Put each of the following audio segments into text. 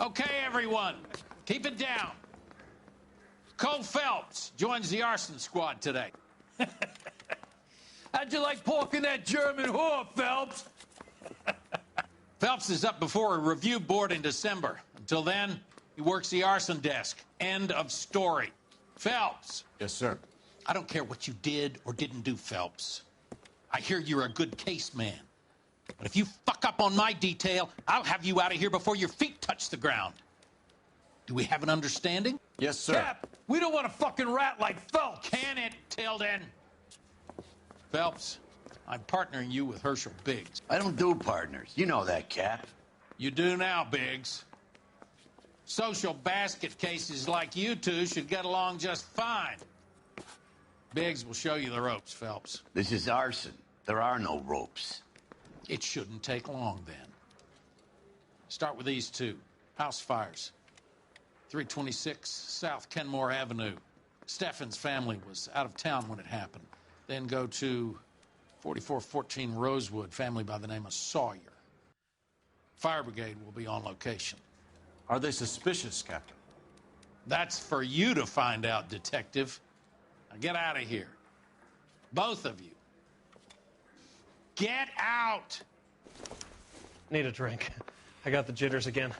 Okay, everyone, keep it down. Cole Phelps joins the arson squad today. How'd you like porking that German whore, Phelps? Phelps is up before a review board in December. Until then, he works the arson desk. End of story. Phelps. Yes, sir. I don't care what you did or didn't do, Phelps. I hear you're a good case man. But if you fuck up on my detail, I'll have you out of here before your feet touch the ground. Do we have an understanding? Yes, sir. Cap, we don't want a fucking rat like Phelps. Can it, Tilden? Phelps, I'm partnering you with Herschel Biggs. I don't do partners. You know that, Cap. You do now, Biggs. Social basket cases like you two should get along just fine. Biggs will show you the ropes, Phelps. This is arson. There are no ropes. It shouldn't take long, then. Start with these two. House fires. 326 South Kenmore Avenue. Steffen's family was out of town when it happened. Then go to 4414 Rosewood, family by the name of Sawyer. Fire brigade will be on location. Are they suspicious, Captain? That's for you to find out, Detective. Now get out of here. Both of you. Get out! Need a drink. I got the jitters again.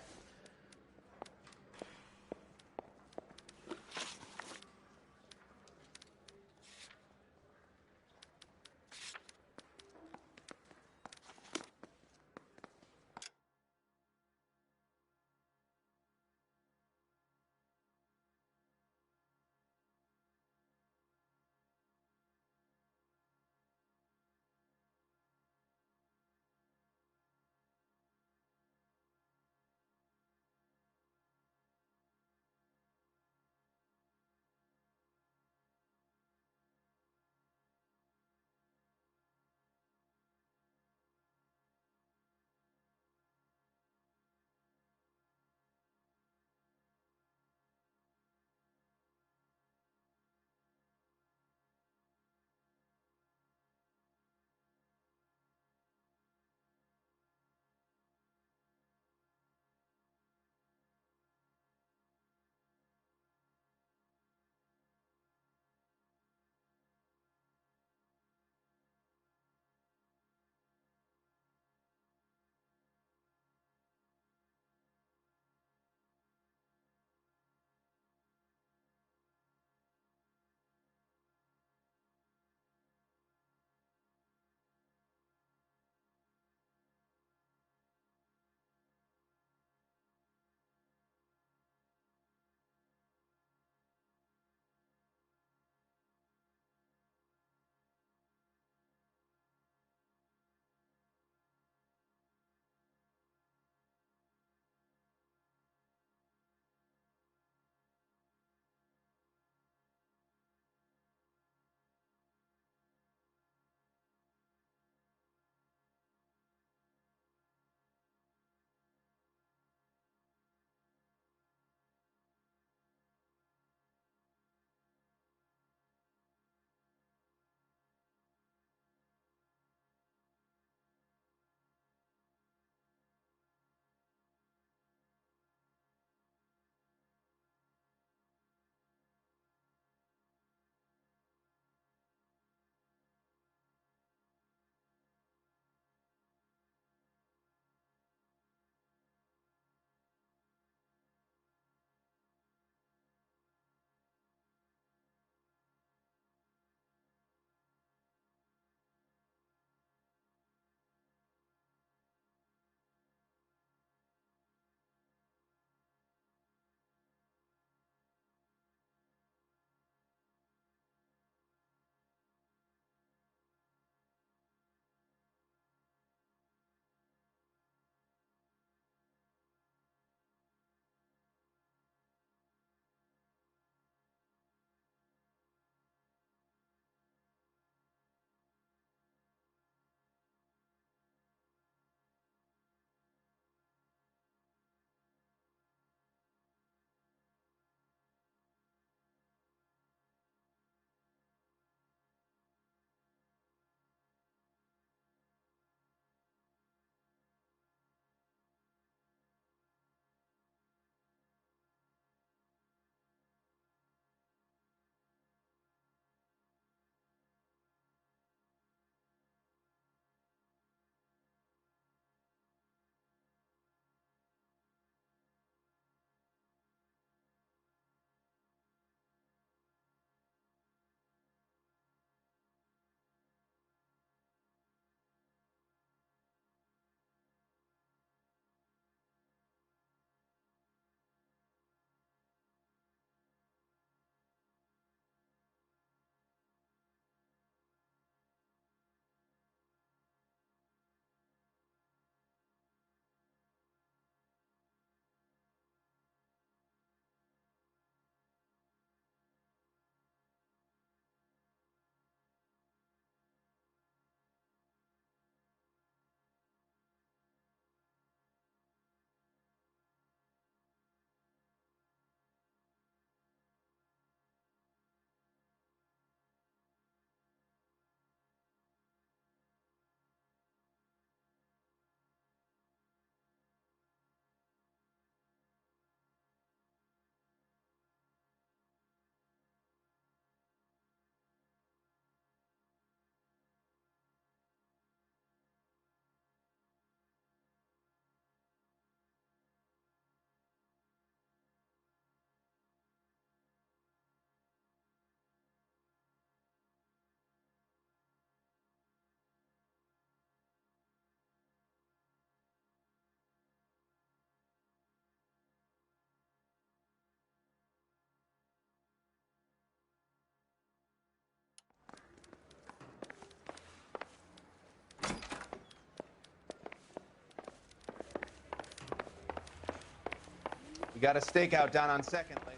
got a stakeout down on 2nd later.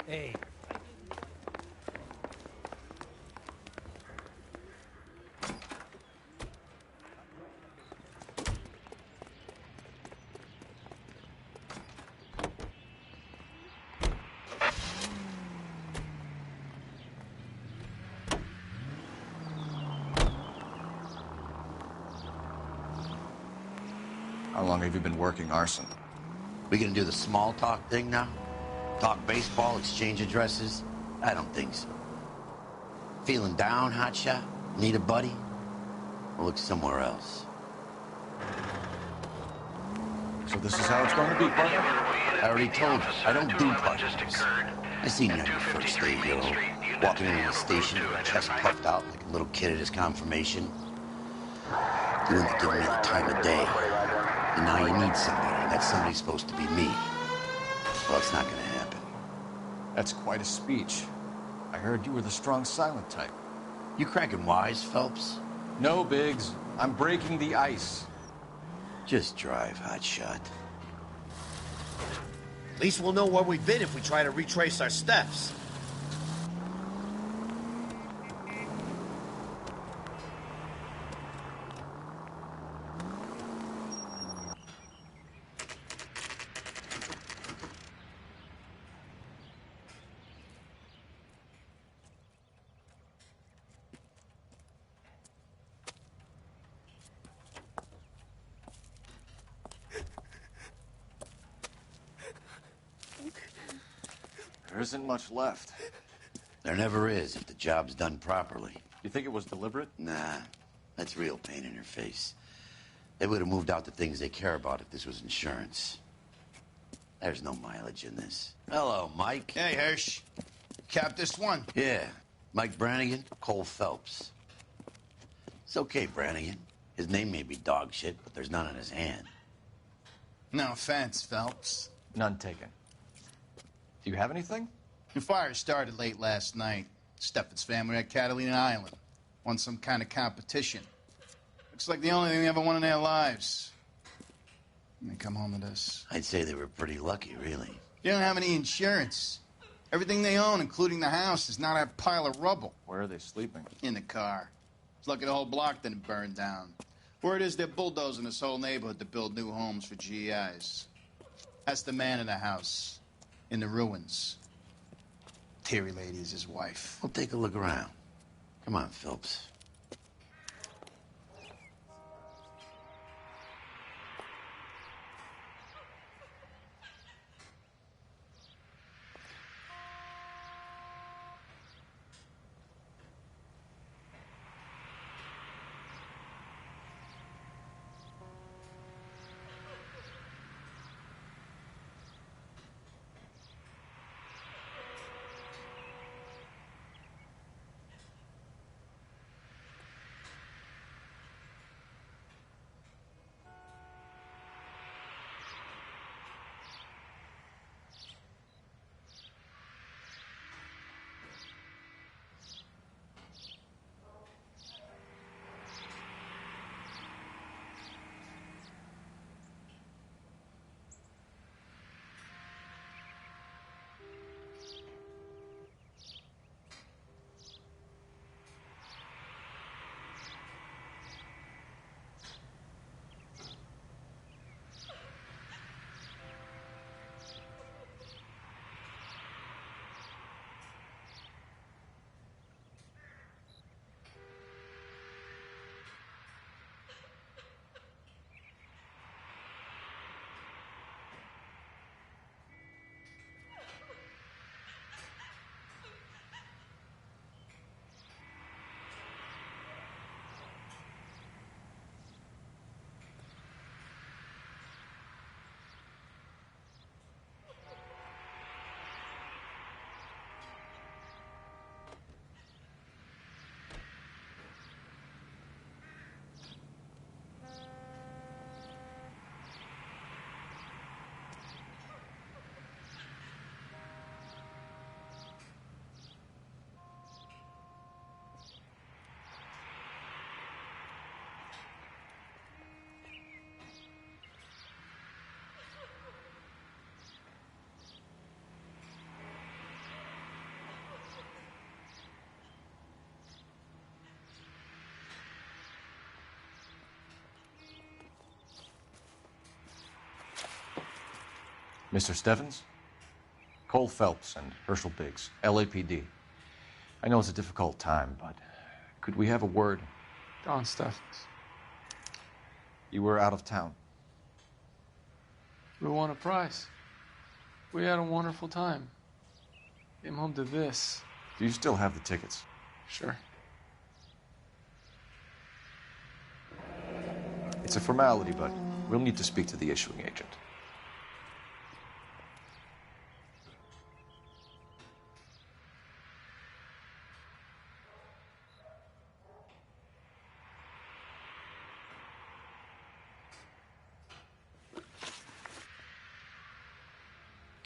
Hey. How long have you been working arson? We gonna do the small talk thing now? Talk baseball, exchange addresses? I don't think so. Feeling down, hotshot? Need a buddy? We'll look somewhere else. So this is how it's going to be, partner? I already told you, I don't do partners. I seen you on your first day, hero. Walking into the station, chest puffed out like a little kid at his confirmation. You wouldn't have given me the time of day. And now you need somebody. That somebody's supposed to be me. Well, it's not gonna happen. That's quite a speech. I heard you were the strong silent type. You cracking wise, Phelps? No, Biggs. I'm breaking the ice. Just drive, hotshot. At least we'll know where we've been if we try to retrace our steps. There isn't much left. There never is if the job's done properly. You think it was deliberate? Nah, that's real pain in your face. They would have moved out the things they care about if this was insurance. There's no mileage in this. Hello, Mike. Hey, Hirsch. Cap this one. Yeah, Mike Brannigan, Cole Phelps. It's okay, Brannigan. His name may be dog shit, but there's none on his hand. No offense, Phelps. None taken. Do you have anything? The fire started late last night. Steffen's family at Catalina Island. Won some kind of competition. Looks like the only thing they ever won in their lives. And they come home to this. I'd say they were pretty lucky, really. They don't have any insurance. Everything they own, including the house, is now that pile of rubble. Where are they sleeping? In the car. It's lucky the whole block didn't burn down. Word is they're bulldozing this whole neighborhood to build new homes for GIs. That's the man in the house. In the ruins. Terry lady is his wife. We'll take a look around. Come on, Phelps. Mr. Stevens? Cole Phelps and Herschel Biggs, LAPD. I know it's a difficult time, but could we have a word? Don Steffens. You were out of town. We won a prize. We had a wonderful time. Came home to this. Do you still have the tickets? Sure. It's a formality, but we'll need to speak to the issuing agent.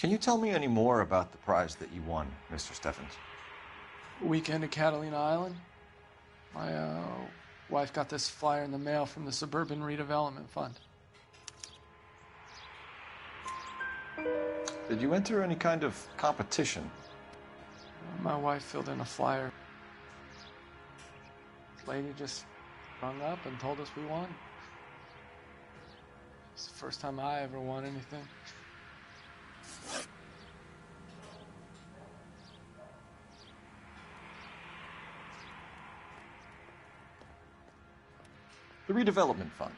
Can you tell me any more about the prize that you won, Mr. Steffens? Weekend at Catalina Island. My wife got this flyer in the mail from the Suburban Redevelopment Fund. Did you enter any kind of competition? My wife filled in a flyer. Lady just rung up and told us we won. It's the first time I ever won anything. The redevelopment fund.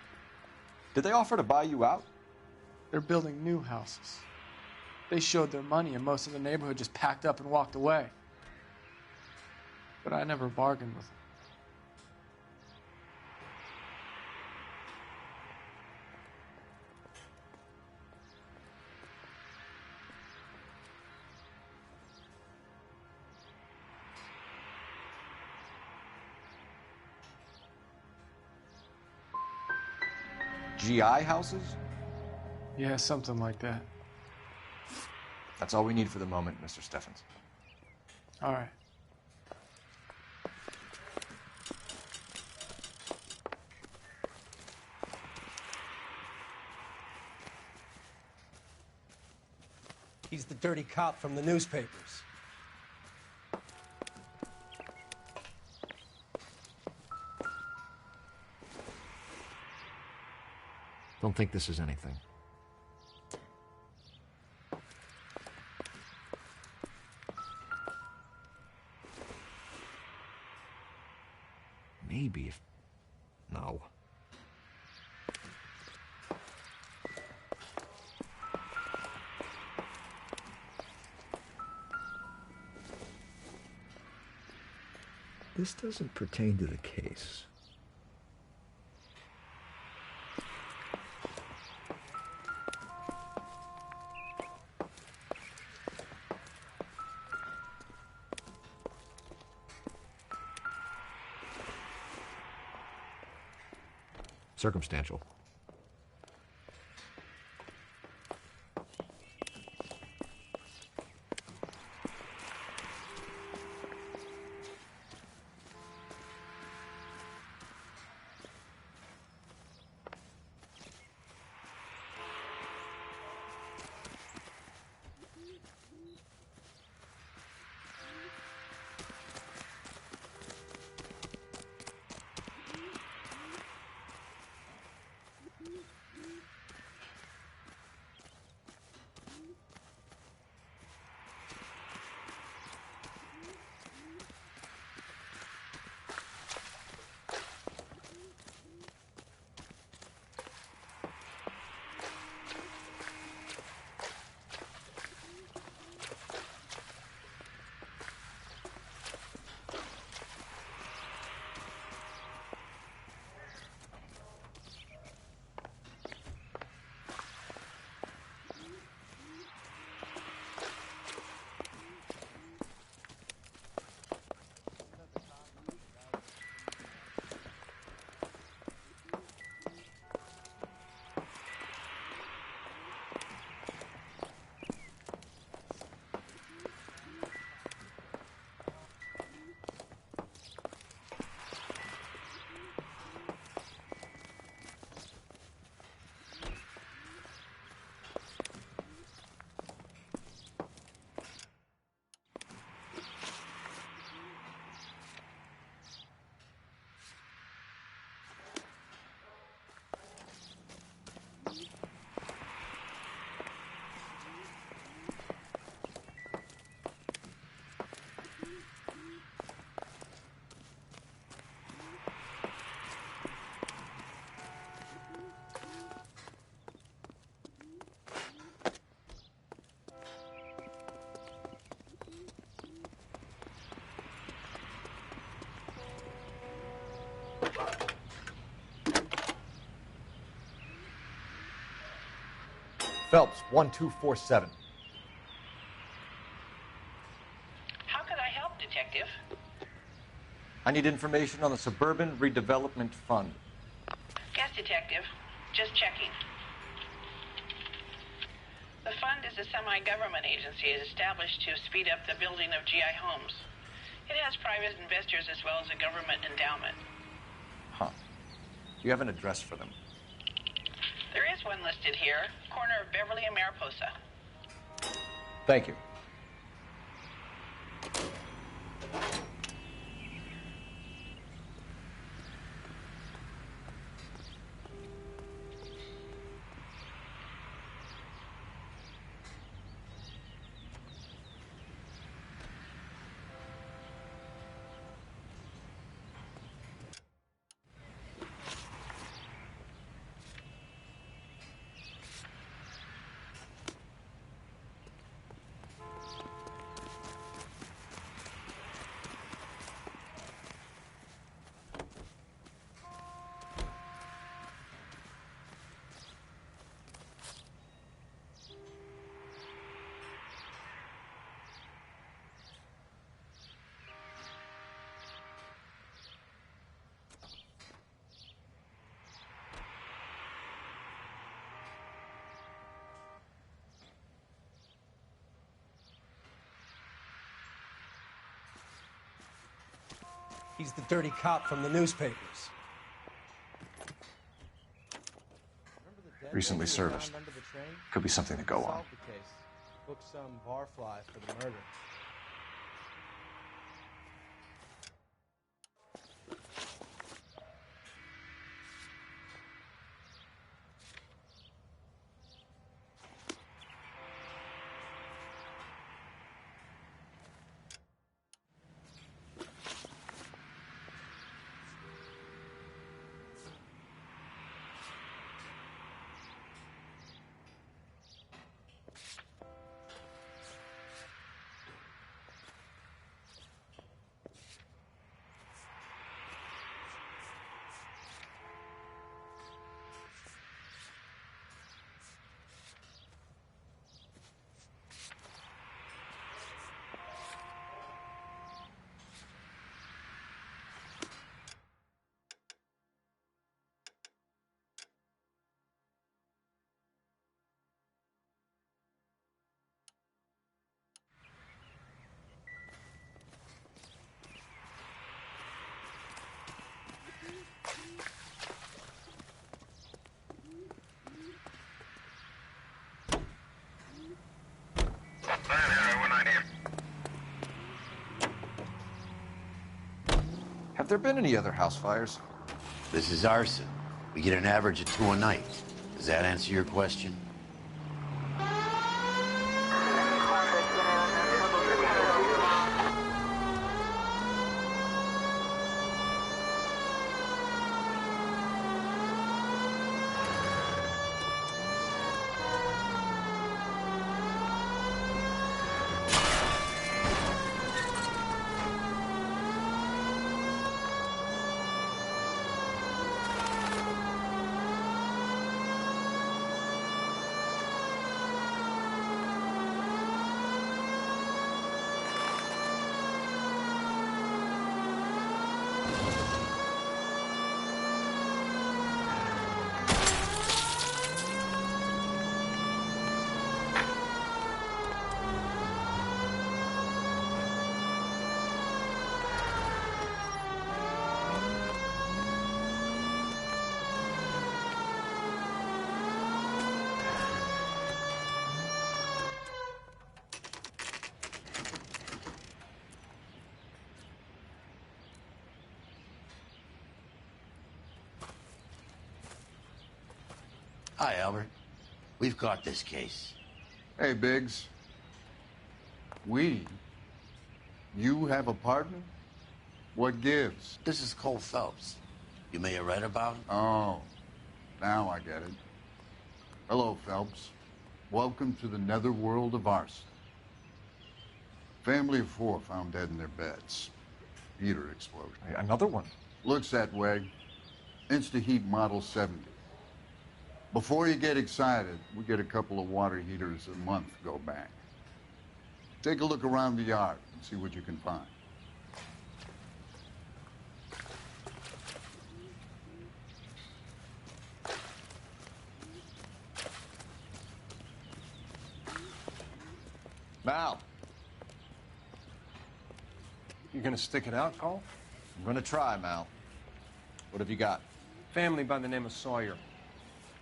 Did they offer to buy you out? They're building new houses. They showed their money and most of the neighborhood just packed up and walked away. But I never bargained with them. GI houses? Yeah, something like that. That's all we need for the moment, Mr. Steffens. All right. He's the dirty cop from the newspapers. Don't think this is anything. Maybe if... No. This doesn't pertain to the case. Circumstantial. Phelps, 1247. How can I help, Detective? I need information on the Suburban Redevelopment Fund. Yes, Detective. Just checking. The fund is a semi-government agency established to speed up the building of GI homes. It has private investors as well as a government endowment. Huh. Do you have an address for them? There is one listed here, corner of Beverly and Mariposa. Thank you. He's the dirty cop from the newspapers. Recently serviced. Could be something to go on. Solved the case. Booked some barflies for the murder. Have there been any other house fires? This is arson. We get an average of 2 a night. Does that answer your question? Hi, Albert. We've caught this case. Hey, Biggs. You have a partner? What gives? This is Cole Phelps. You may have read about him. Oh, now I get it. Hello, Phelps. Welcome to the netherworld of arson. Family of 4 found dead in their beds. Heater explosion. Another one? Looks that way. Insta-heat model 70. Before you get excited, we get a couple of water heaters a month go back. Take a look around the yard and see what you can find. Mal, You gonna stick it out, Cole? I'm gonna try, Mal. What have you got? Family by the name of Sawyer.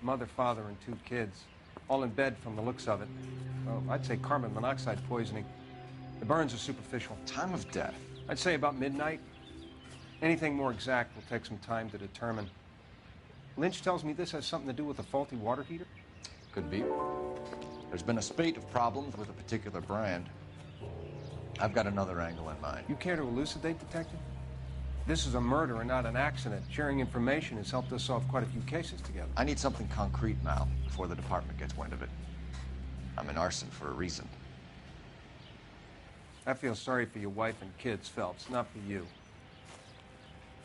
Mother, father, and 2 kids. All in bed from the looks of it. Well, I'd say carbon monoxide poisoning. The burns are superficial. Time of death? I'd say about midnight. Anything more exact will take some time to determine. Lynch tells me this has something to do with a faulty water heater? Could be. There's been a spate of problems with a particular brand. I've got another angle in mind. You care to elucidate, Detective? This is a murder and not an accident. Sharing information has helped us solve quite a few cases together. I need something concrete, Mal, before the department gets wind of it. I'm in arson for a reason. I feel sorry for your wife and kids, Phelps, not for you.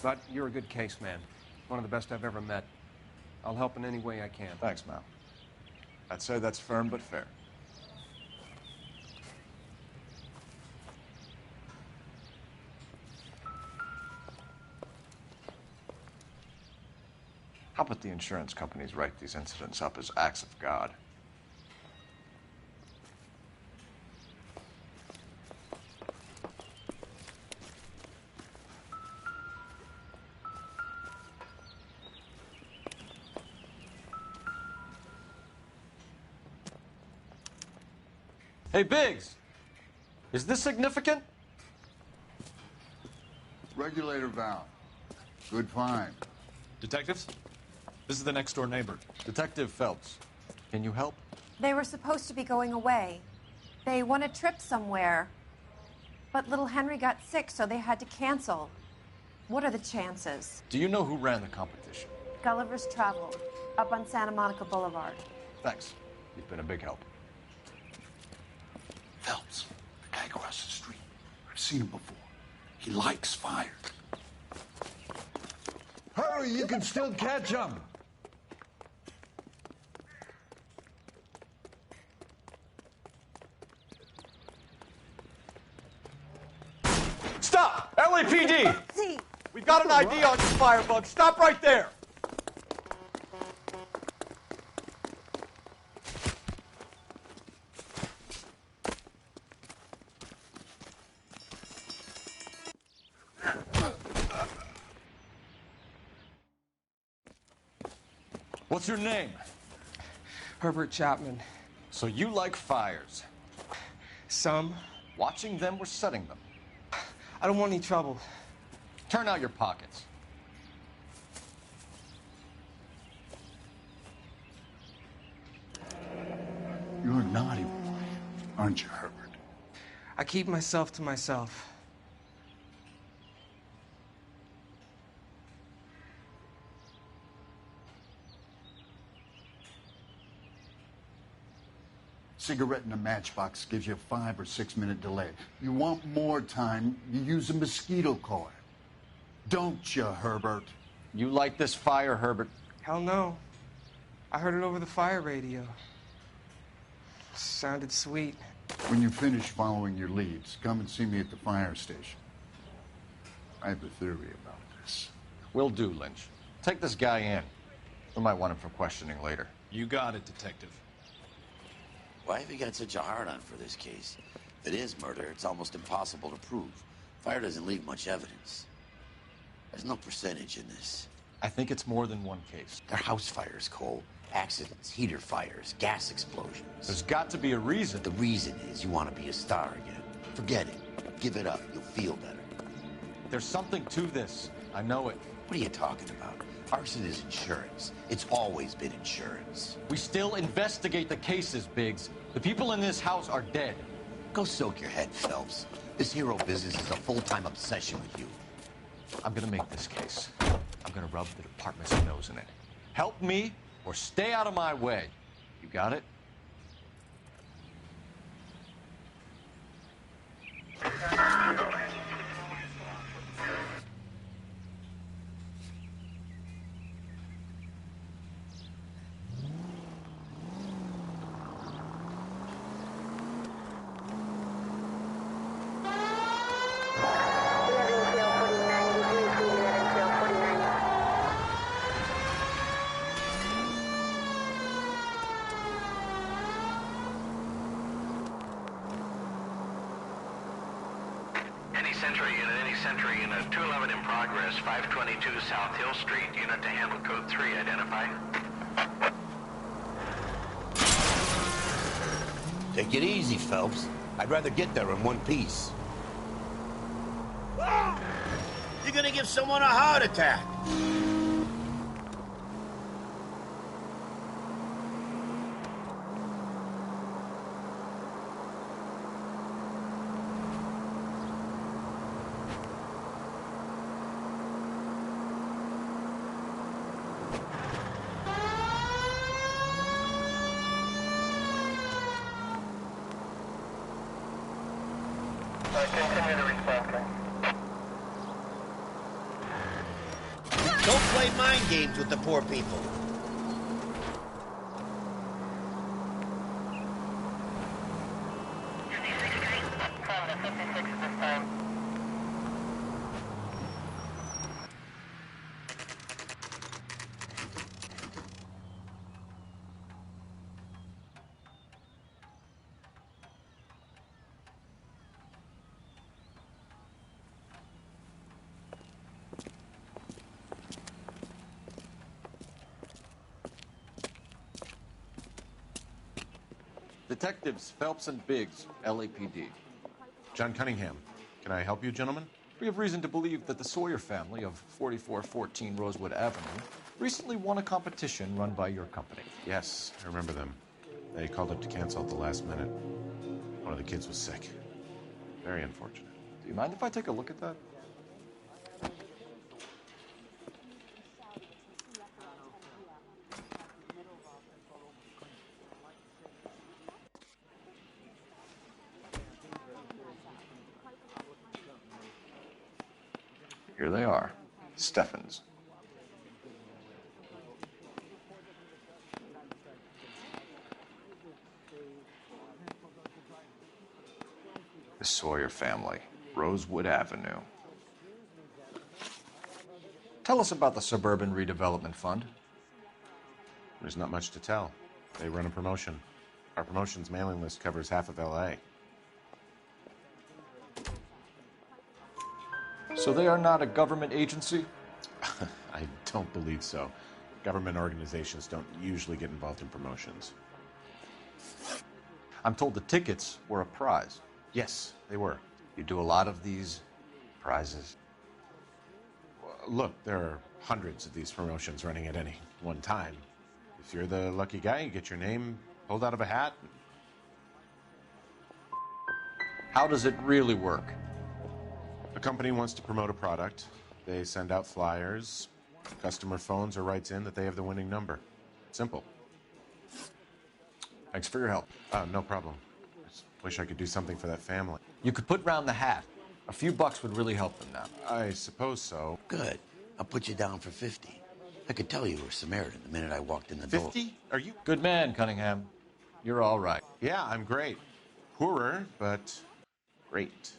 But you're a good case man. One of the best I've ever met. I'll help in any way I can. Thanks, Mal. I'd say that's firm but fair. How about the insurance companies write these incidents up as acts of God? Hey, Biggs! Is this significant? Regulator valve. Good find. Detectives? This is the next door neighbor. Detective Phelps. Can you help? They were supposed to be going away. They won a trip somewhere. But little Henry got sick, so they had to cancel. What are the chances? Do you know who ran the competition? Gulliver's Travel, up on Santa Monica Boulevard. Thanks. You've been a big help. Phelps, the guy across the street. I've seen him before. He likes fire. Hurry, you can still catch him. Stop! LAPD! We've got an ID on this firebug. Stop right there! What's your name? Herbert Chapman. So you like fires? Some. Watching them or setting them? I don't want any trouble. Turn out your pockets. You're a naughty boy, aren't you, Herbert? I keep myself to myself. Cigarette in a matchbox gives you a 5 or 6 minute delay. You want more time, you use a mosquito coil. Don't you, Herbert? You like this fire, Herbert? Hell no. I heard it over the fire radio. Sounded sweet. When you finish following your leads, come and see me at the fire station. I have a theory about this. Will do, Lynch. Take this guy in. We might want him for questioning later. You got it, Detective. Why have you got such a hard-on for this case? If it is murder, it's almost impossible to prove. Fire doesn't leave much evidence. There's no percentage in this. I think it's more than one case. They're house fires, Cole. Accidents, heater fires, gas explosions. There's got to be a reason. The reason is you want to be a star again. Forget it. Give it up. You'll feel better. There's something to this. I know it. What are you talking about? Arson is insurance. It's always been insurance. We still investigate the cases, Biggs. The people in this house are dead. Go soak your head, Phelps. This hero business is a full-time obsession with you. I'm gonna make this case. I'm gonna rub the department's nose in it. Help me or stay out of my way. You got it? Sentry unit, any Sentry unit, 211 in progress, 522 South Hill Street, unit to handle code 3, identify. Take it easy, Phelps. I'd rather get there in one piece. You're gonna give someone a heart attack. Continue to respond. Don't play mind games with the poor people. Detectives Phelps and Biggs, LAPD. John Cunningham. Can I help you, gentlemen? We have reason to believe that the Sawyer family of 4414 Rosewood Avenue recently won a competition run by your company. Yes, I remember them. They called up to cancel at the last minute. One of the kids was sick. Very unfortunate. Do you mind if I take a look at that? Here they are. Steffens. The Sawyer family, Rosewood Avenue. Tell us about the Suburban Redevelopment Fund. There's not much to tell. They run a promotion. Our promotion's mailing list covers half of L.A. So they are not a government agency? I don't believe so. Government organizations don't usually get involved in promotions. I'm told the tickets were a prize. Yes, they were. You do a lot of these prizes? Look, there are hundreds of these promotions running at any one time. If you're the lucky guy, you get your name pulled out of a hat. How does it really work? A company wants to promote a product. They send out flyers. Customer phones or writes in that they have the winning number. Simple. Thanks for your help. No problem. I just wish I could do something for that family. You could put round the hat. A few bucks would really help them now. I suppose so. Good. I'll put you down for 50. I could tell you were Samaritan the minute I walked in the door. 50? Are you? Good man, Cunningham. You're all right. Yeah, I'm great. Poorer, but great.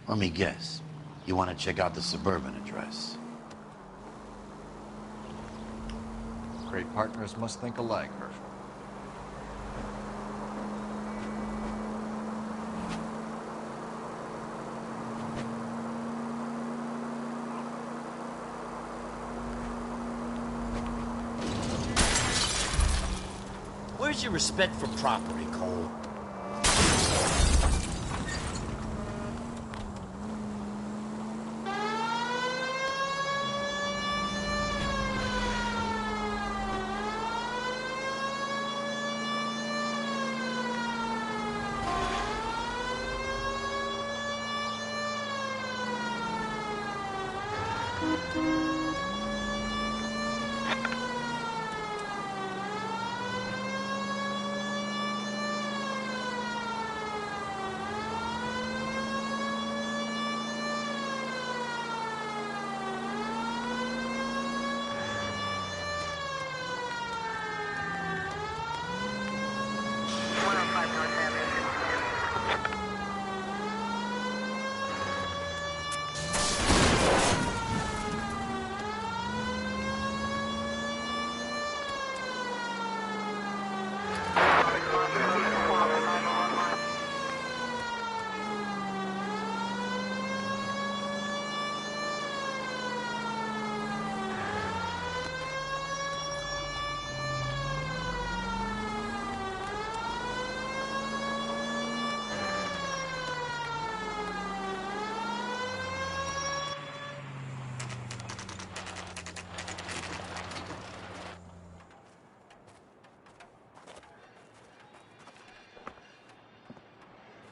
Let me guess. You want to check out the Suburban address? Great partners must think alike, Herschel. Where's your respect for property, Cole?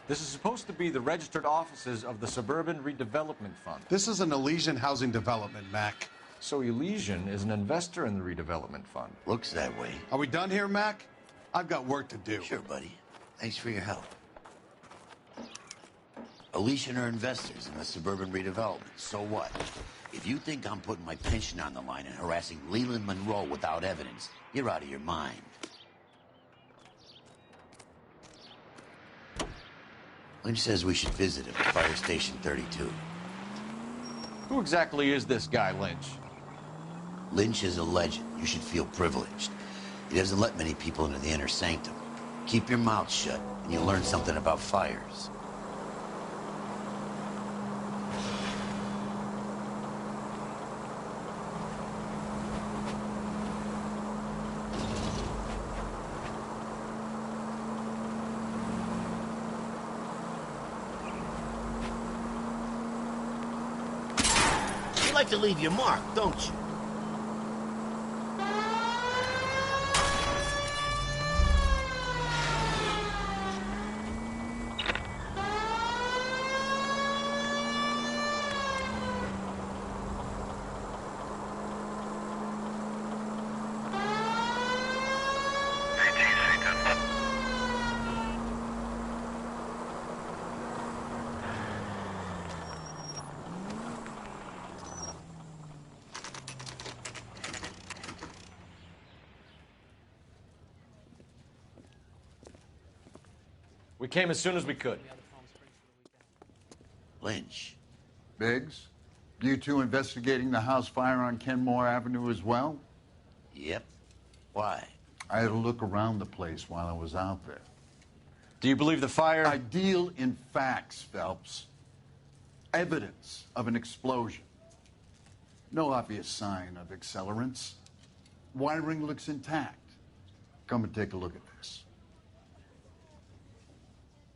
This is supposed to be the registered offices of the Suburban Redevelopment Fund. This is an Elysian housing development, Mac. So Elysian is an investor in the redevelopment fund. Looks that way. Are we done here, Mac? I've got work to do. Sure, buddy. Thanks for your help. Elysian are investors in the Suburban Redevelopment. So what? If you think I'm putting my pension on the line and harassing Leland Monroe without evidence, you're out of your mind. Lynch says we should visit him at Fire Station 32. Who exactly is this guy, Lynch? Lynch is a legend. You should feel privileged. He doesn't let many people into the inner sanctum. Keep your mouth shut, and you'll learn something about fires. You like to leave your mark, don't you? We came as soon as we could. Lynch. Biggs, you two investigating the house fire on Kenmore Avenue as well? Yep. Why? I had a look around the place while I was out there. Do you believe the fire? I deal in facts, Phelps. Evidence of an explosion. No obvious sign of accelerants. Wiring looks intact. Come and take a look at this.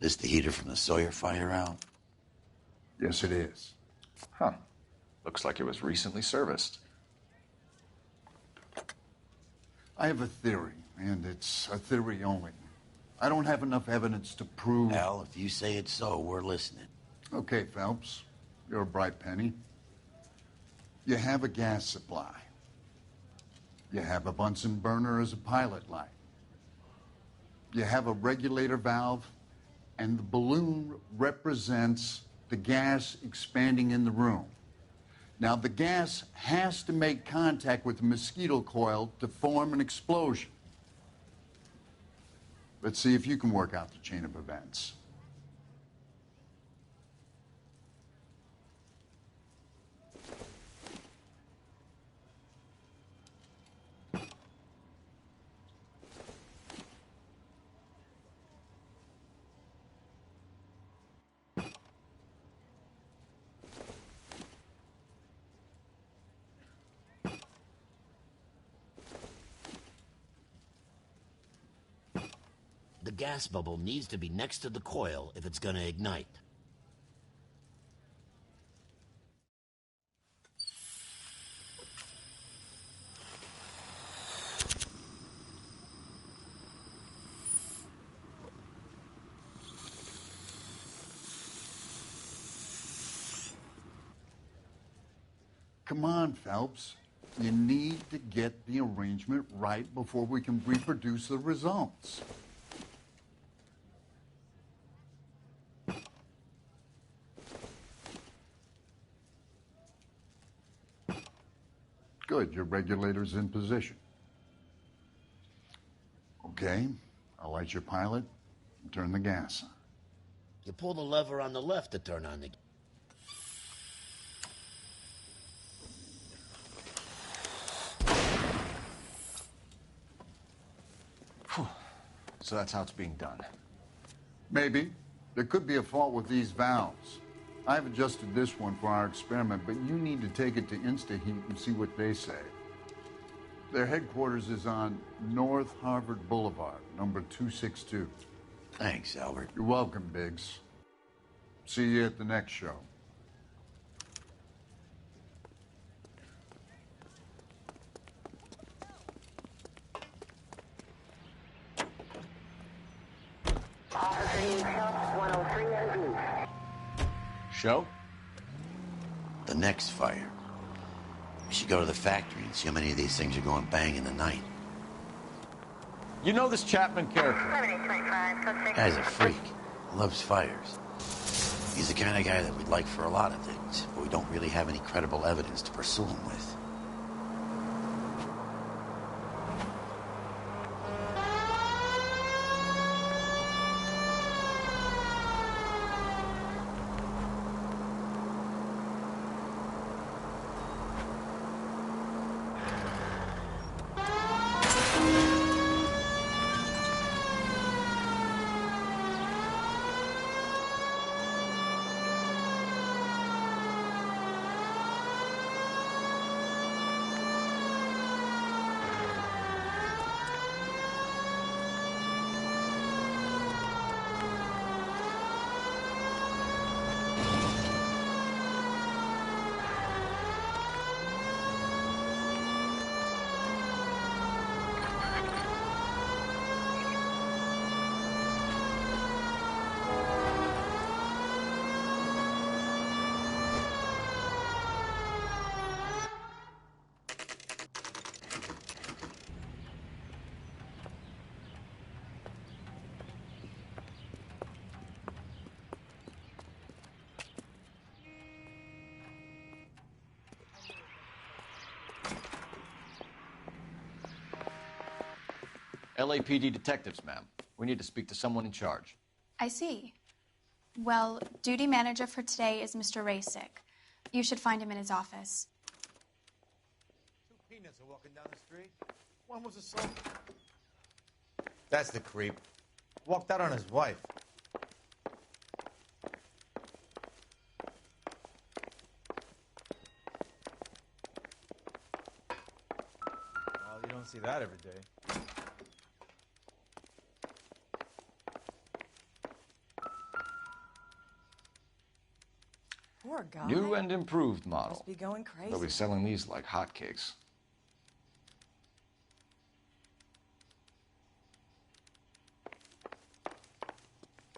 This the heater from the Sawyer fire, Al? Yes, it is. Huh. Looks like it was recently serviced. I have a theory, and it's a theory only. I don't have enough evidence to prove... Al, if you say it's so, we're listening. Okay, Phelps. You're a bright penny. You have a gas supply. You have a Bunsen burner as a pilot light. You have a regulator valve, and the balloon represents the gas expanding in the room. Now, the gas has to make contact with the mosquito coil to form an explosion. Let's see if you can work out the chain of events. The gas bubble needs to be next to the coil if it's going to ignite. Come on, Phelps. You need to get the arrangement right before we can reproduce the results. Good, your regulator's in position. Okay, I'll light your pilot and turn the gas on. You pull the lever on the left to turn on the... So that's how it's being done. Maybe. There could be a fault with these valves. I've adjusted this one for our experiment, but you need to take it to InstaHeat and see what they say. Their headquarters is on North Harvard Boulevard, number 262. Thanks, Albert. You're welcome, Biggs. See you at the next show. Officer News Health 103. show? The next fire. We should go to the factory and see how many of these things are going bang in the night. You know this Chapman character? Guy's a freak. Loves fires. He's the kind of guy that we'd like for a lot of things, but we don't really have any credible evidence to pursue him with. LAPD detectives, ma'am. We need to speak to someone in charge. I see. Well, duty manager for today is Mr. Rasick. You should find him in his office. Two peanuts are walking down the street. One was assaulted. That's the creep. Walked out on his wife. Well, you don't see that every day. Poor guy. New and improved model. Must be going crazy. They'll be selling these like hotcakes.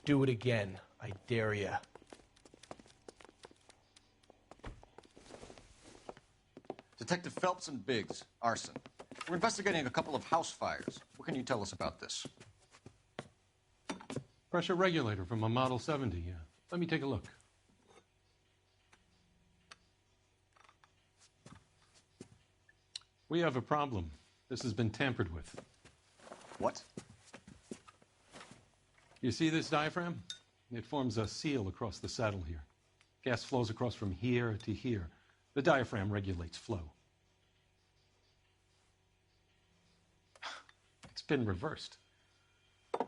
Do it again. I dare ya. Detective Phelps and Biggs, arson. We're investigating a couple of house fires. What can you tell us about this? Pressure regulator from a Model 70, yeah. Let me take a look. We have a problem. This has been tampered with. What? You see this diaphragm? It forms a seal across the saddle here. Gas flows across from here to here. The diaphragm regulates flow. It's been reversed.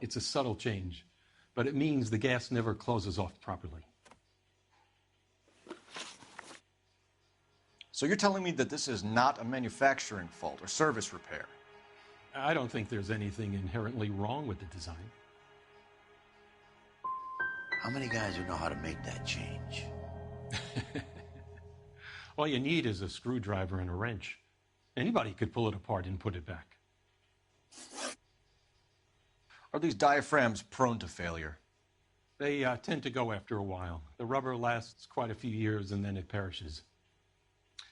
It's a subtle change, but it means the gas never closes off properly. So you're telling me that this is not a manufacturing fault or service repair? I don't think there's anything inherently wrong with the design. How many guys would know how to make that change? All you need is a screwdriver and a wrench. Anybody could pull it apart and put it back. Are these diaphragms prone to failure? They tend to go after a while. The rubber lasts quite a few years and then it perishes.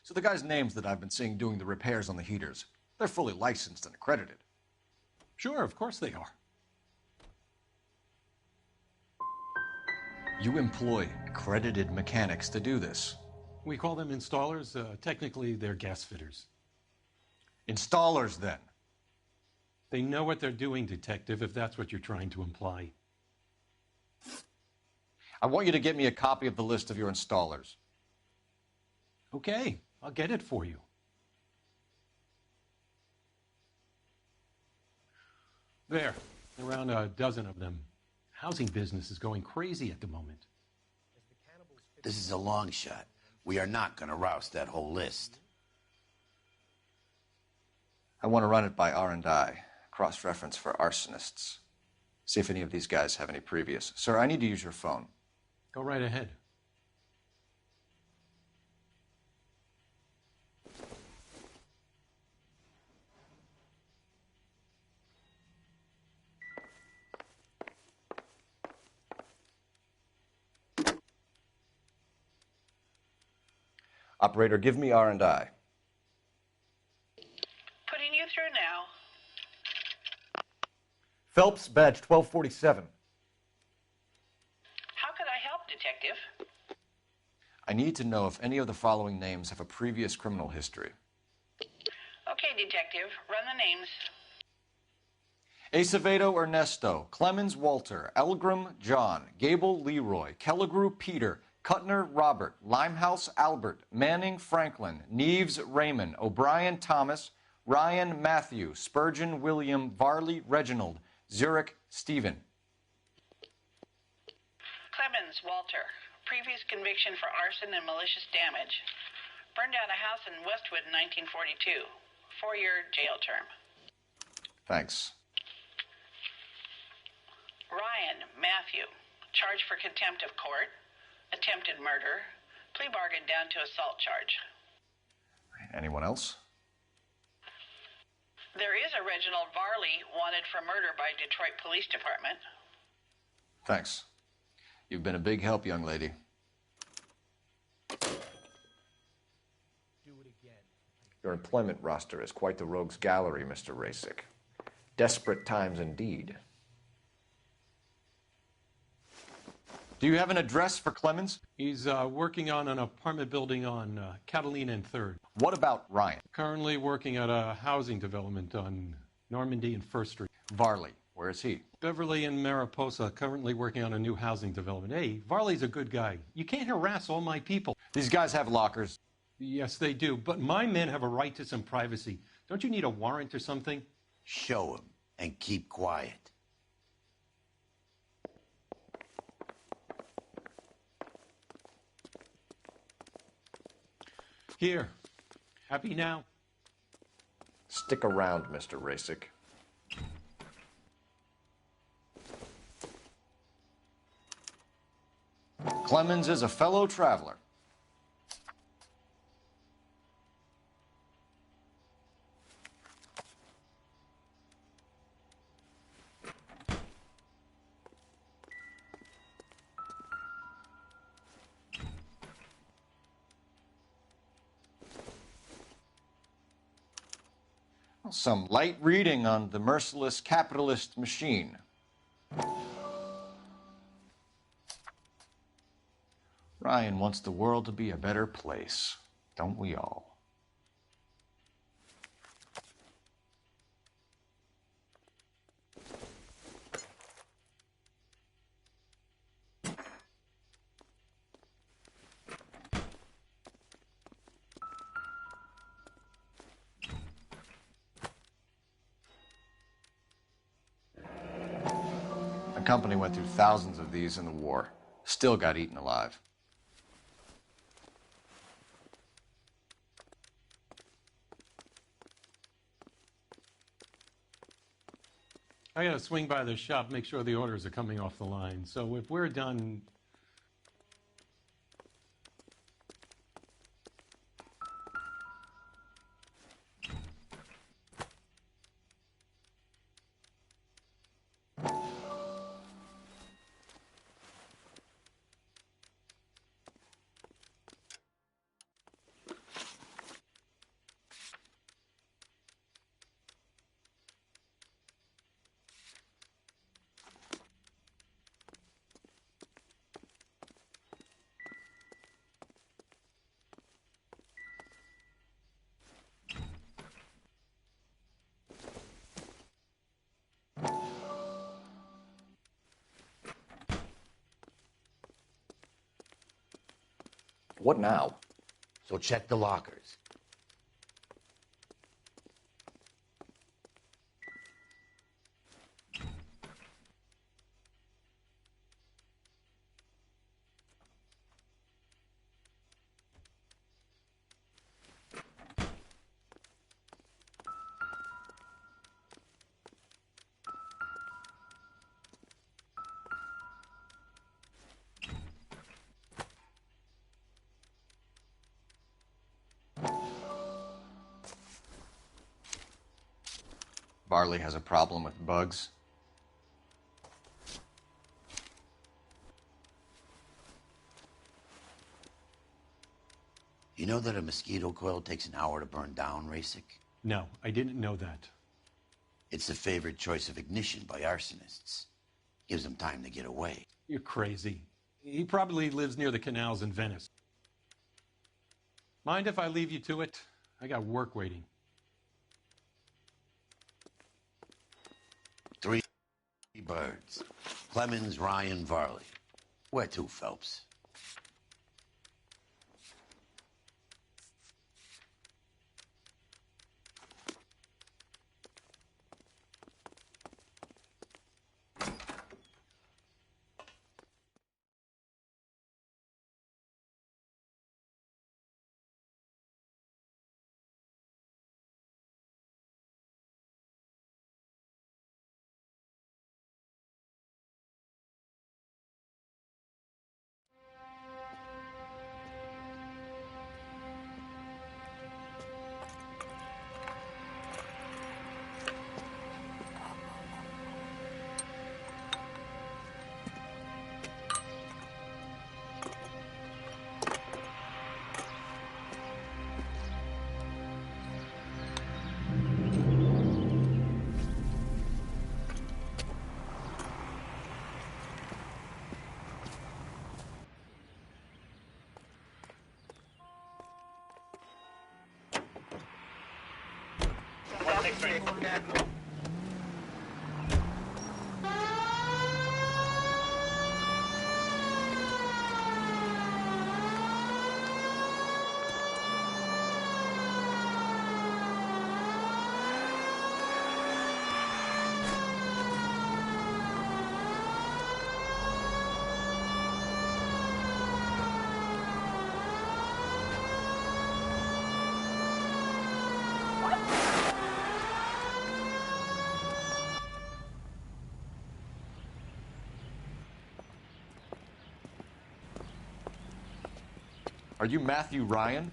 So the guys' names that I've been seeing doing the repairs on the heaters, they're fully licensed and accredited. Sure, of course they are. You employ accredited mechanics to do this. We call them installers. Technically, they're gas fitters. Installers, then? They know what they're doing, Detective, if that's what you're trying to imply. I want you to get me a copy of the list of your installers. Okay, I'll get it for you. There, around a dozen of them. Housing business is going crazy at the moment. This is a long shot. We are not going to roust that whole list. I want to run it by R&I, cross-reference for arsonists. See if any of these guys have any previous. Sir, I need to use your phone. Go right ahead. Operator, give me R&I. Putting you through now. Phelps, badge 1247. How could I help, Detective? I need to know if any of the following names have a previous criminal history. Okay, Detective. Run the names. Acevedo Ernesto, Clemens Walter, Elgram John, Gable Leroy, Kelligrew Peter, Cutner Robert, Limehouse Albert, Manning Franklin, Neves Raymond, O'Brien Thomas, Ryan Matthew, Spurgeon William, Varley Reginald, Zurich Stephen. Clemens Walter. Previous conviction for arson and malicious damage. Burned down a house in Westwood in 1942. 4-year jail term. Thanks. Ryan Matthew. Charged for contempt of court. Attempted murder. Plea bargain down to assault charge. Anyone else? There is a Reginald Varley wanted for murder by Detroit Police Department. Thanks. You've been a big help, young lady. Your employment roster is quite the rogues gallery, Mr. Rasick. Desperate times indeed. Do you have an address for Clemens? He's working on an apartment building on Catalina and 3rd. What about Ryan? Currently working at a housing development on Normandy and 1st Street. Varley, where is he? Beverly and Mariposa, currently working on a new housing development. Hey, Varley's a good guy. You can't harass all my people. These guys have lockers. Yes, they do, but my men have a right to some privacy. Don't you need a warrant or something? Show him and keep quiet. Here. Happy now? Stick around, Mr. Rasick. Clemens is a fellow traveler. Some light reading on the merciless capitalist machine. Ryan wants the world to be a better place, don't we all? The company went through thousands of these in the war. Still got eaten alive. I gotta swing by the shop, make sure the orders are coming off the line. So if we're done... What now? So check the lockers. Varley has a problem with bugs. You know that a mosquito coil takes an hour to burn down, Rasic? No, I didn't know that. It's the favored choice of ignition by arsonists. Gives them time to get away. You're crazy. He probably lives near the canals in Venice. Mind if I leave you to it? I got work waiting. 3 birds. Clemens, Ryan, Varley. Where to, Phelps? Are you Matthew Ryan?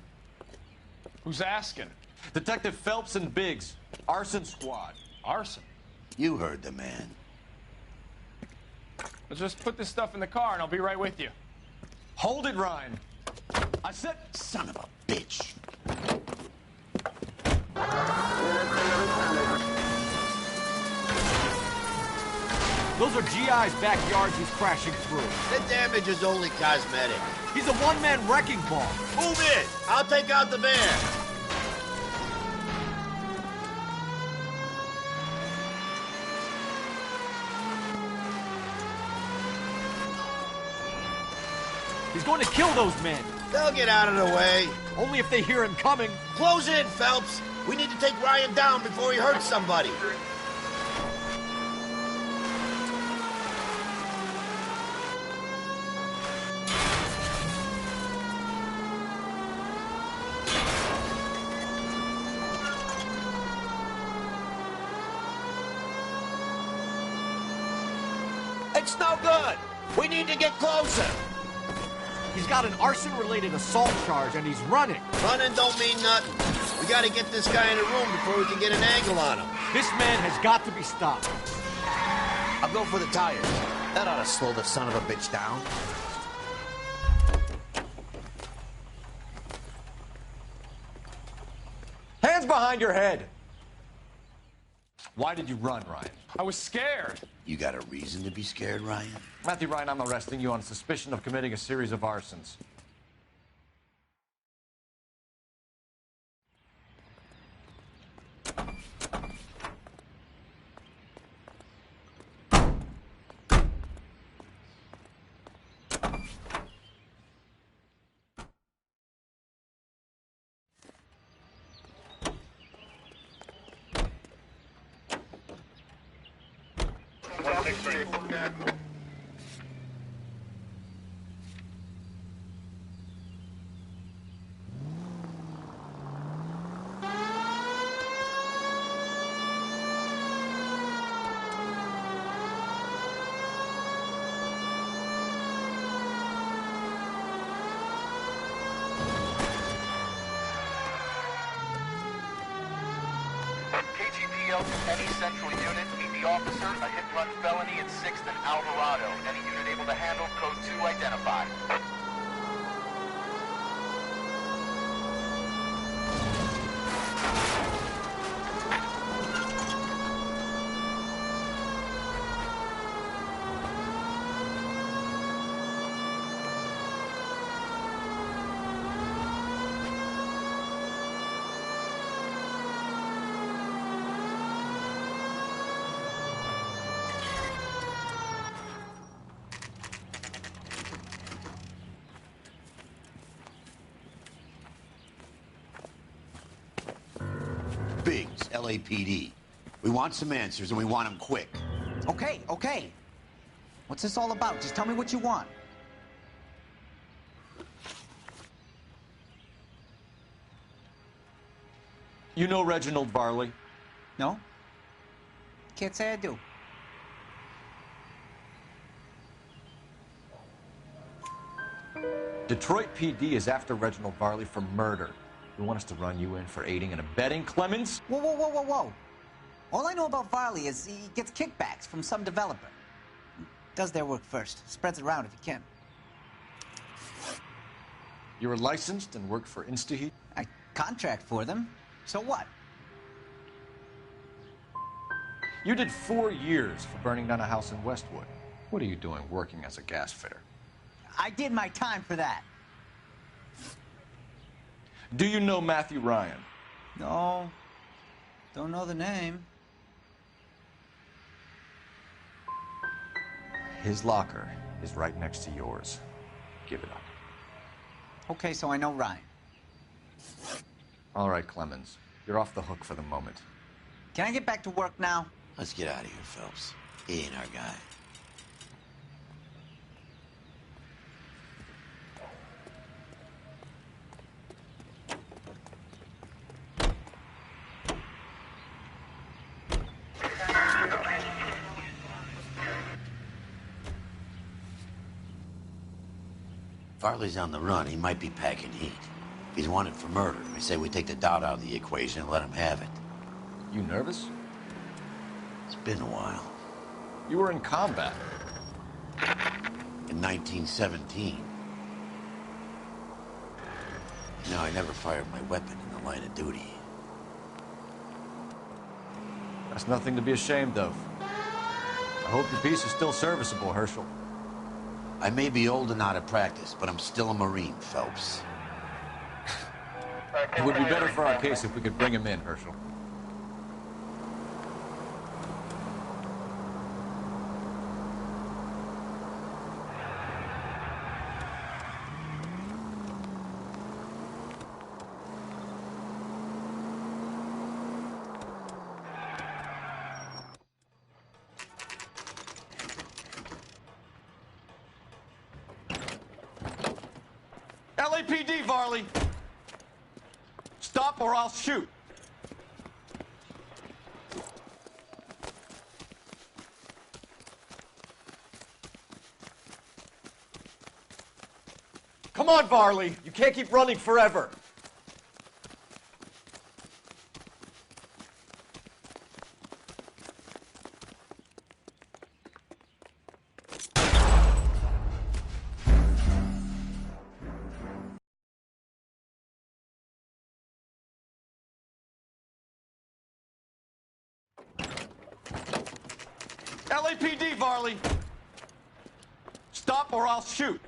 Who's asking? Detective Phelps and Biggs, arson squad. Arson? You heard the man. Let's just put this stuff in the car and I'll be right with you. Hold it, Ryan. I said... Son of a bitch. Those are GI's backyards he's crashing through. The damage is only cosmetic. He's a one-man wrecking ball. Move in. I'll take out the van. He's going to kill those men. They'll get out of the way. Only if they hear him coming. Close in, Phelps. We need to take Ryan down before he hurts somebody. It's no good. We need to get closer. He's got an arson-related assault charge, and he's running. Running don't mean nothing. We gotta get this guy in a room before we can get an angle on him. This man has got to be stopped. I'll go for the tires. That ought to slow the son of a bitch down. Hands behind your head! Why did you run, Ryan? I was scared. You got a reason to be scared, Ryan? Matthew Ryan, I'm arresting you on suspicion of committing a series of arsons. Any central unit, meet the officer, a hit-run felony at 6th and Alvarado. Any unit able to handle code 2 identified. LAPD. We want some answers, and we want them quick. Okay, okay. What's this all about? Just tell me what you want. You know Reginald Varley? No? Can't say I do. Detroit PD is after Reginald Varley for murder. You want us to run you in for aiding and abetting Clemens? Whoa, whoa, whoa, whoa, whoa. All I know about Varley is he gets kickbacks from some developer. Does their work first. Spreads it around if he can. You were licensed and worked for InstaHeat? I contract for them. So what? You did 4 years for burning down a house in Westwood. What are you doing working as a gas fitter? I did my time for that. Do you know Matthew Ryan? No. Don't know the name. His locker is right next to yours. Give it up. Okay, so I know Ryan. All right, Clemens. You're off the hook for the moment. Can I get back to work now? Let's get out of here, Phelps. He ain't our guy. Varley's on the run. He might be packing heat. If he's wanted for murder, I say we take the doubt out of the equation and let him have it. You nervous? It's been a while. You were in combat. In 1917. No, I never fired my weapon in the line of duty. That's nothing to be ashamed of. I hope your piece is still serviceable, Herschel. I may be old and out of practice, but I'm still a Marine, Phelps. It would be better for our case if we could bring him in, Herschel. LAPD, Varley! Stop or I'll shoot! Come on, Varley! You can't keep running forever! LAPD, Varley! Stop or I'll shoot!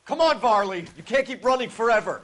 Come on, Varley! You can't keep running forever!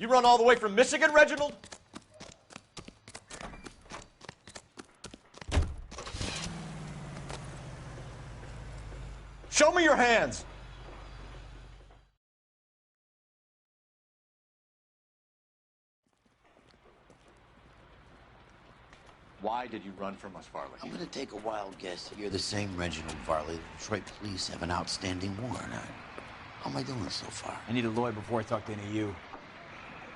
You run all the way from Michigan, Reginald? Show me your hands. Why did you run from us, Varley? I'm gonna take a wild guess that you're the same Reginald Varley the Detroit police have an outstanding warrant on. How am I doing so far? I need a lawyer before I talk to any of you.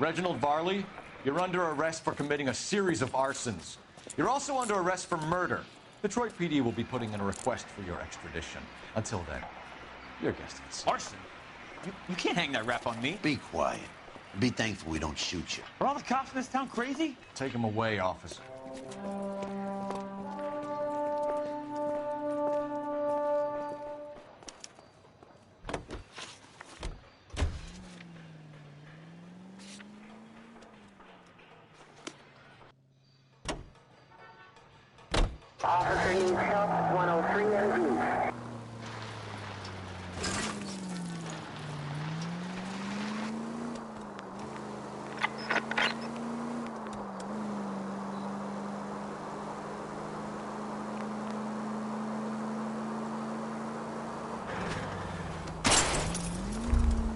Reginald Varley, you're under arrest for committing a series of arsons. You're also under arrest for murder. Detroit PD will be putting in a request for your extradition. Until then, your guest is. Arson? You can't hang that rap on me. Be quiet. Be thankful we don't shoot you. Are all the cops in this town crazy? Take him away, officer. Officer needs help, 103 MD.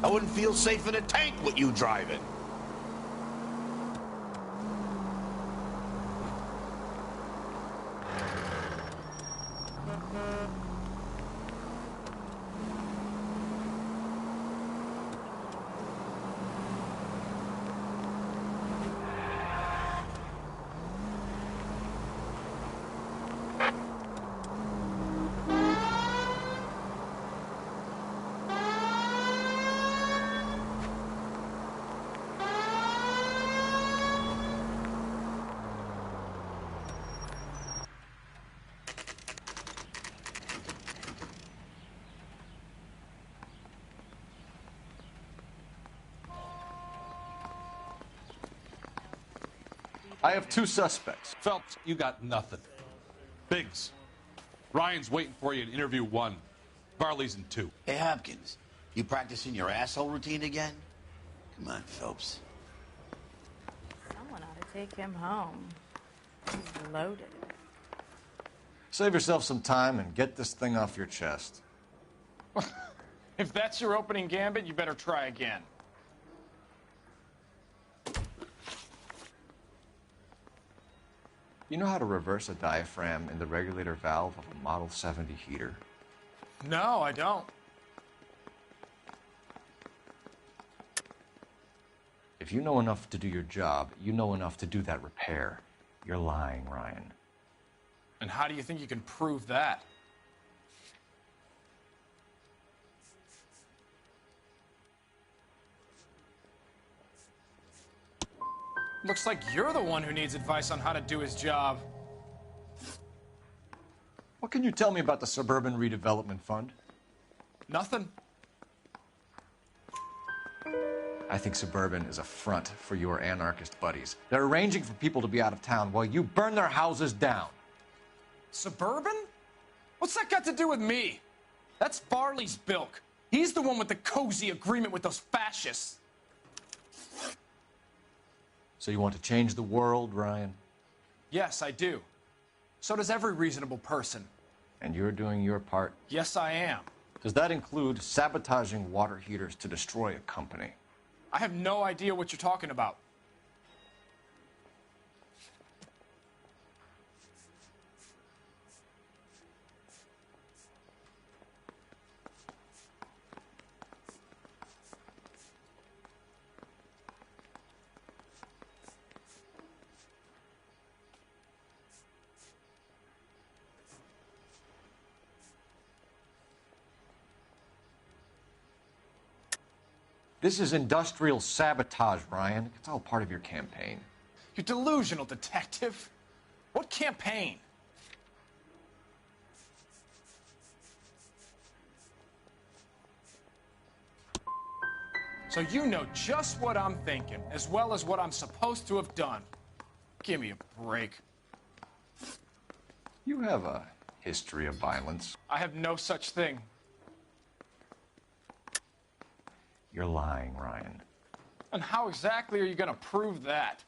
I wouldn't feel safe in a tank with you driving. I have 2 suspects. Phelps, you got nothing. Biggs, Ryan's waiting for you in interview 1. Varley's in 2. Hey, Hopkins, you practicing your asshole routine again? Come on, Phelps. Someone ought to take him home. He's loaded. Save yourself some time and get this thing off your chest. If that's your opening gambit, you better try again. You know how to reverse a diaphragm in the regulator valve of a Model 70 heater? No, I don't. If you know enough to do your job, you know enough to do that repair. You're lying, Ryan. And how do you think you can prove that? Looks like you're the one who needs advice on how to do his job. What can you tell me about the Suburban Redevelopment Fund? Nothing. I think Suburban is a front for your anarchist buddies. They're arranging for people to be out of town while you burn their houses down. Suburban? What's that got to do with me? That's Farley's bilk. He's the one with the cozy agreement with those fascists. So you want to change the world, Ryan? Yes, I do. So does every reasonable person. And you're doing your part? Yes, I am. Does that include sabotaging water heaters to destroy a company? I have no idea what you're talking about. This is industrial sabotage, Ryan. It's all part of your campaign. You're delusional, detective. What campaign? So you know just what I'm thinking, as well as what I'm supposed to have done. Give me a break. You have a history of violence. I have no such thing. You're lying, Ryan. And how exactly are you going to prove that?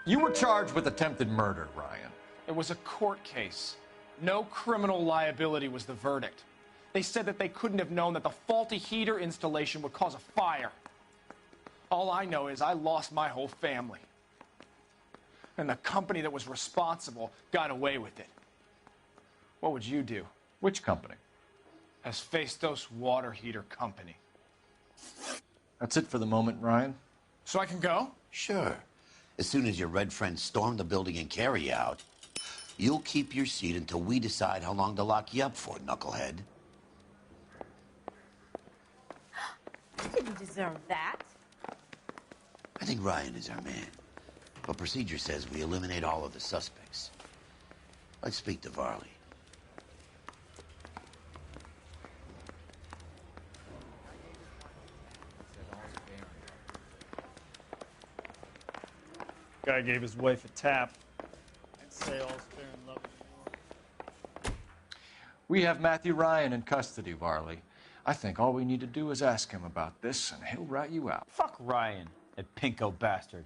You were charged with attempted murder, Ryan. It was a court case. No criminal liability was the verdict. They said that they couldn't have known that the faulty heater installation would cause a fire. All I know is I lost my whole family. And the company that was responsible got away with it. What would you do? Which company? Hephaestus Water Heater Company. That's it for the moment, Ryan. So I can go? Sure. As soon as your red friends storm the building and carry you out, you'll keep your seat until we decide how long to lock you up for, knucklehead. You didn't deserve that. I think Ryan is our man. But procedure says we eliminate all of the suspects. Let's speak to Varley. Guy gave his wife a tap. I'd say all's fair in love and war. We have Matthew Ryan in custody, Varley. I think all we need to do is ask him about this, and he'll rat you out. Fuck Ryan, that pinko bastard.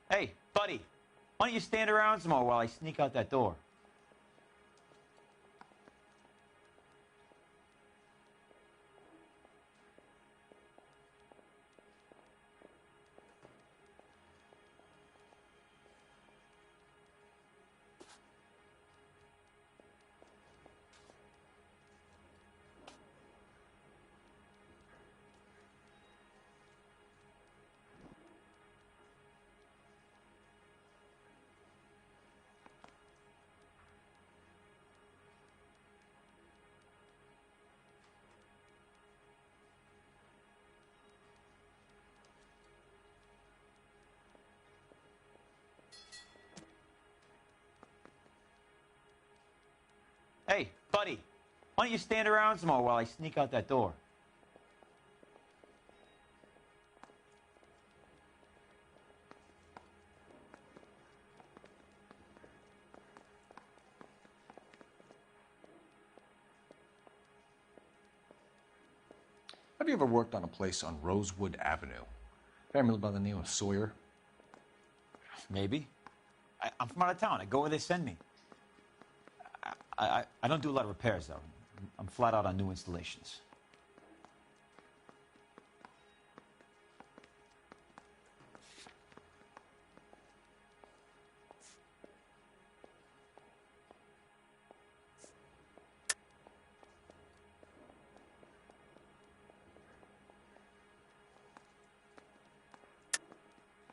Hey, buddy, why don't you stand around some more while I sneak out that door? Hey, buddy, why don't you stand around some more while I sneak out that door? Have you ever worked on a place on Rosewood Avenue? Family by the name of Sawyer? Maybe. I'm from out of town. I go where they send me. I don't do a lot of repairs, though. I'm flat out on new installations.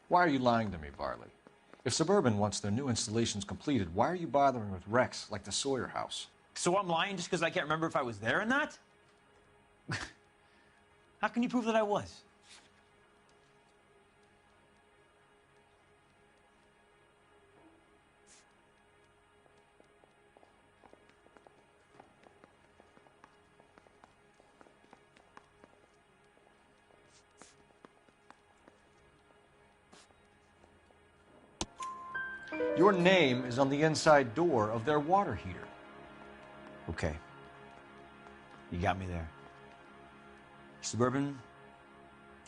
Why are you lying to me, Varley? If Suburban wants their new installations completed, why are you bothering with wrecks like the Sawyer house? So I'm lying just because I can't remember if I was there or not? How can you prove that I was? Your name is on the inside door of their water heater. Okay. You got me there. Suburban,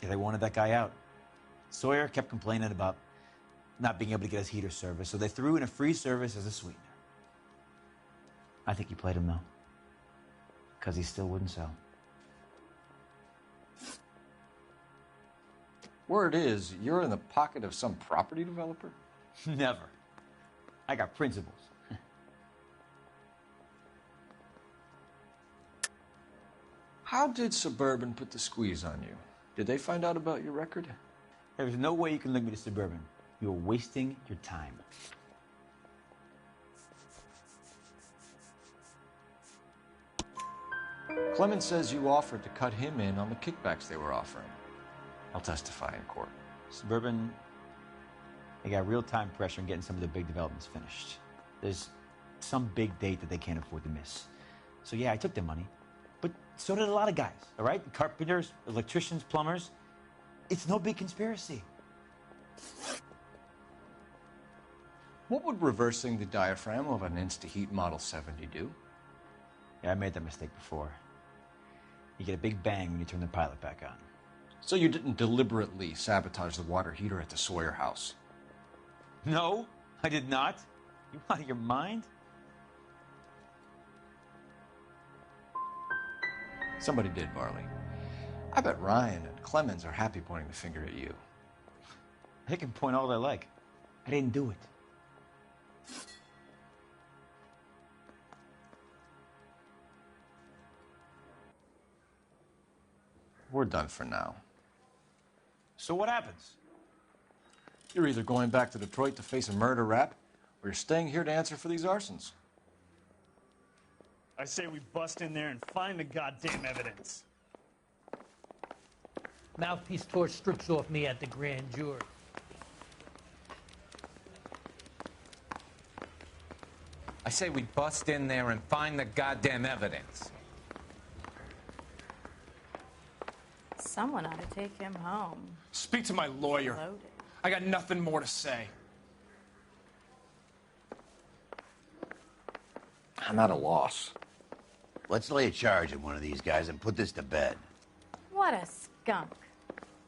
yeah, they wanted that guy out. Sawyer kept complaining about not being able to get his heater service, so they threw in a free service as a sweetener. I think he played him, though, because he still wouldn't sell. Word is, you're in the pocket of some property developer? Never. I got principles. How did Suburban put the squeeze on you? Did they find out about your record? There's no way you can link me to Suburban. You're wasting your time. Clemens says you offered to cut him in on the kickbacks they were offering. I'll testify in court. Suburban, they got real-time pressure on getting some of the big developments finished. There's some big date that they can't afford to miss. So yeah, I took their money. But so did a lot of guys, all right? Carpenters, electricians, plumbers. It's no big conspiracy. What would reversing the diaphragm of an Insta-Heat Model 70 do? Yeah, I made that mistake before. You get a big bang when you turn the pilot back on. So you didn't deliberately sabotage the water heater at the Sawyer house? No, I did not. You out of your mind? Somebody did, Varley. I bet Ryan and Clemens are happy pointing the finger at you. They can point all they like. I didn't do it. We're done for now. So what happens? You're either going back to Detroit to face a murder rap, or you're staying here to answer for these arsons. I say we bust in there and find the goddamn evidence. Mouthpiece Torch strips off me at the grand jury. I say we bust in there and find the goddamn evidence. Someone ought to take him home. Speak to my lawyer. Loaded. I got nothing more to say. I'm at a loss. Let's lay a charge at one of these guys and put this to bed. What a skunk.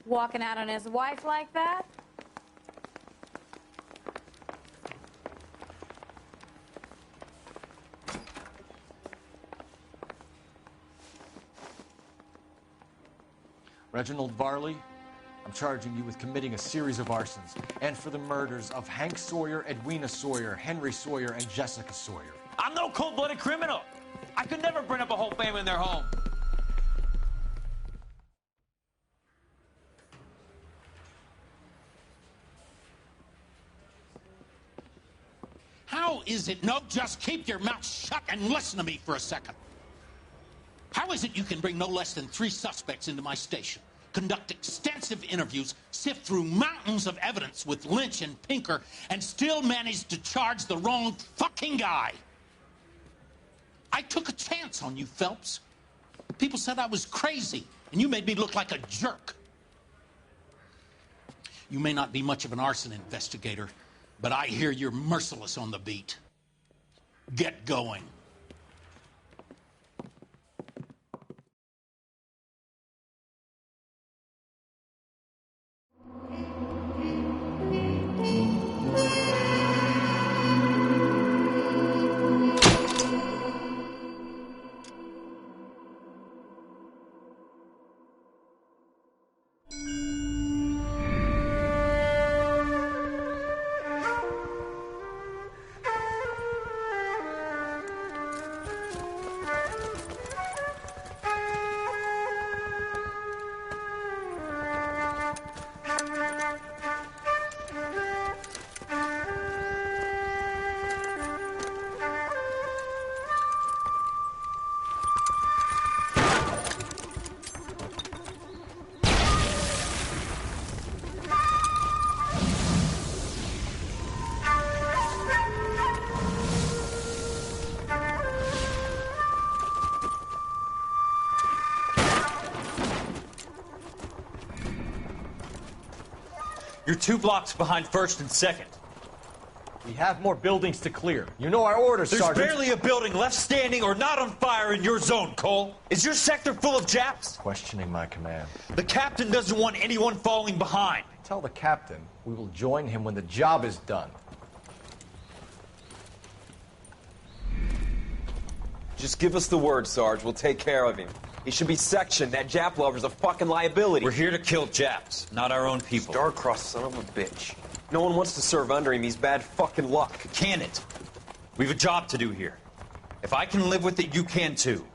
Walking out on his wife like that? Reginald Varley, I'm charging you with committing a series of arsons and for the murders of Hank Sawyer, Edwina Sawyer, Henry Sawyer, and Jessica Sawyer. I'm no cold-blooded criminal. I could never burn up a whole family in their home. How is it? No, just keep your mouth shut and listen to me for a second. How is it you can bring no less than 3 suspects into my station, conduct extensive interviews, sift through mountains of evidence with Lynch and Pinker, and still manage to charge the wrong fucking guy? I took a chance on you, Phelps. People said I was crazy, and you made me look like a jerk. You may not be much of an arson investigator, but I hear you're merciless on the beat. Get going. You're 2 blocks behind 1st and 2nd. We have more buildings to clear. You know our orders, There's Sergeant. barely a building left standing or not on fire in your zone, Cole. Is your sector full of Japs? Questioning my command. The captain doesn't want anyone falling behind. Tell the captain we will join him when the job is done. Just give us the word, Sarge. We'll take care of him. He should be sectioned. That Jap lover's a fucking liability. We're here to kill Japs, not our own people. Star-crossed son of a bitch. No one wants to serve under him. He's bad fucking luck. Can it? We have a job to do here. If I can live with it, you can too.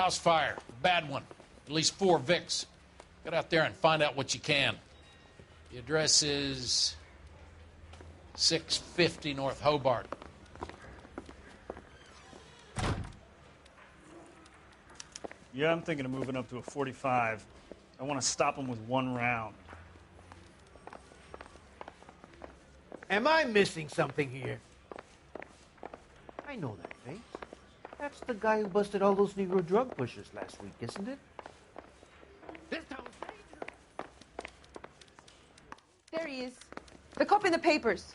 House fire. A bad one. At least 4 Vicks. Get out there and find out what you can. The address is 650 North Hobart. Yeah, I'm thinking of moving up to a 45. I want to stop him with 1 round. Am I missing something here? I know that face. That's the guy who busted all those Negro drug pushers last week, isn't it? There he is. The cop in the papers.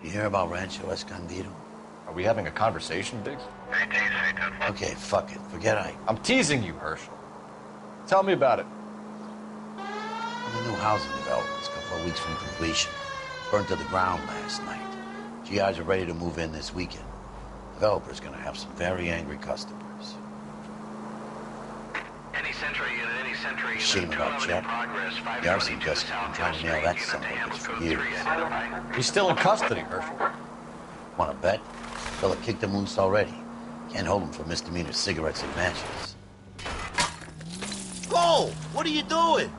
You hear about Rancho Escondido? Are we having a conversation, Biggs? Okay, fuck it. Forget Ike. I'm teasing you, Herschel. Tell me about it. The new housing development's a couple of weeks from completion. Burned to the ground last night. GIs are ready to move in this weekend. Developer's gonna have some very angry customers. Shame about Chet. The arson just been trying to nail that son of a bitch for years. He's still in custody, Herschel. Wanna bet? Fella kicked him loose already. Can't hold him for misdemeanor cigarettes and matches. Whoa! What are you doing?